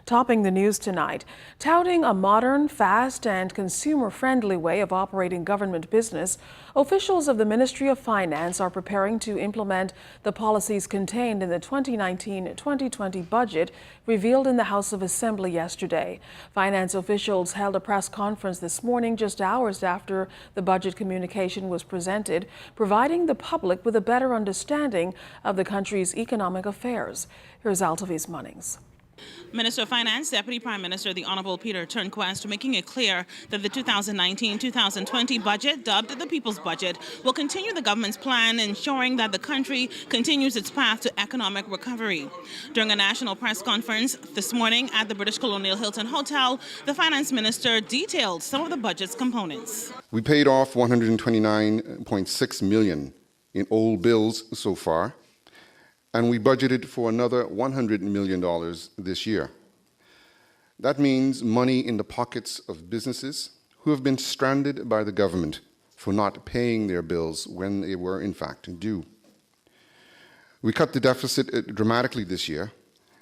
Topping the news tonight, touting a modern, fast, and consumer-friendly way of operating government business, officials of the Ministry of Finance are preparing to implement the policies contained in the 2019-2020 budget revealed in the House of Assembly yesterday. Finance officials held a press conference this morning just hours after the budget communication was presented, providing the public with a better understanding of the country's economic affairs. Here's Altaviz Munnings. Minister of Finance, Deputy Prime Minister, the Honorable Peter Turnquest, making it clear that the 2019-2020 budget, dubbed the People's Budget, will continue the government's plan, ensuring that the country continues its path to economic recovery. During a national press conference this morning at the British Colonial Hilton Hotel, the Finance Minister detailed some of the budget's components. We paid off $129.6 million in old bills so far, and we budgeted for another $100 million this year. That means money in the pockets of businesses who have been stranded by the government for not paying their bills when they were in fact due. We cut the deficit dramatically this year,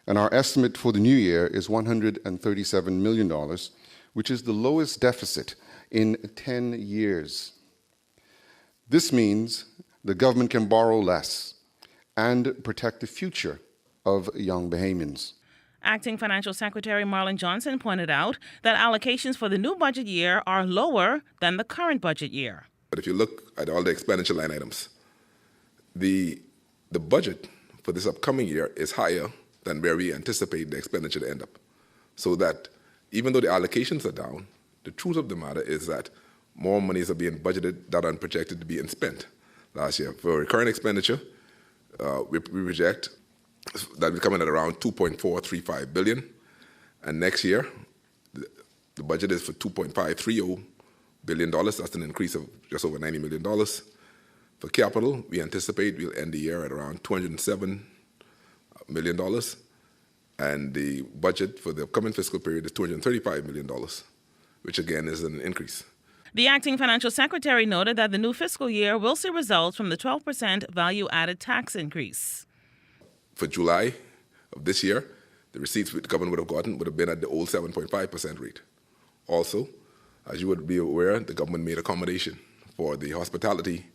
and our estimate for the new year is $137 million, which is the lowest deficit in 10 years. This means the government can borrow less and protect the future of young Bahamians. Acting Financial Secretary Marlon Johnson pointed out that allocations for the new budget year are lower than the current budget year. But if you look at all the expenditure line items, the budget for this upcoming year is higher than where we anticipate the expenditure to end up. So that even though the allocations are down, the truth of the matter is that more monies are being budgeted that are projected to be spent last year. For recurrent expenditure, we project that we're coming at around $2.435 billion, and next year the budget is for $2.530 billion. That's an increase of just over $90 million. For capital, we anticipate we'll end the year at around $207 million, and the budget for the upcoming fiscal period is $235 million, which again is an increase. The acting financial secretary noted that the new fiscal year will see results from the 12% value-added tax increase. For July of this year, the receipts the government would have been at the old 7.5% rate. Also, as you would be aware, the government made accommodation for the hospitality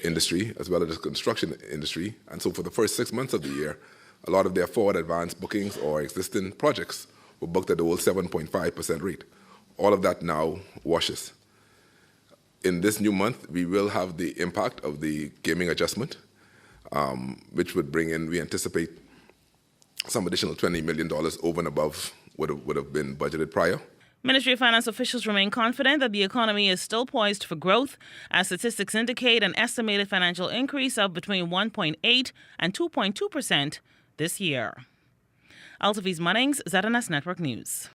industry as well as the construction industry. And so for the first 6 months of the year, a lot of their forward advanced bookings or existing projects were booked at the old 7.5% rate. All of that now washes. In this new month, we will have the impact of the gaming adjustment, which would bring in, we anticipate, some additional $20 million over and above what would have been budgeted prior. Ministry of Finance officials remain confident that the economy is still poised for growth, as statistics indicate an estimated financial increase of between 1.8 and 2.2% this year. Altaviz Munnings, ZNS Network News.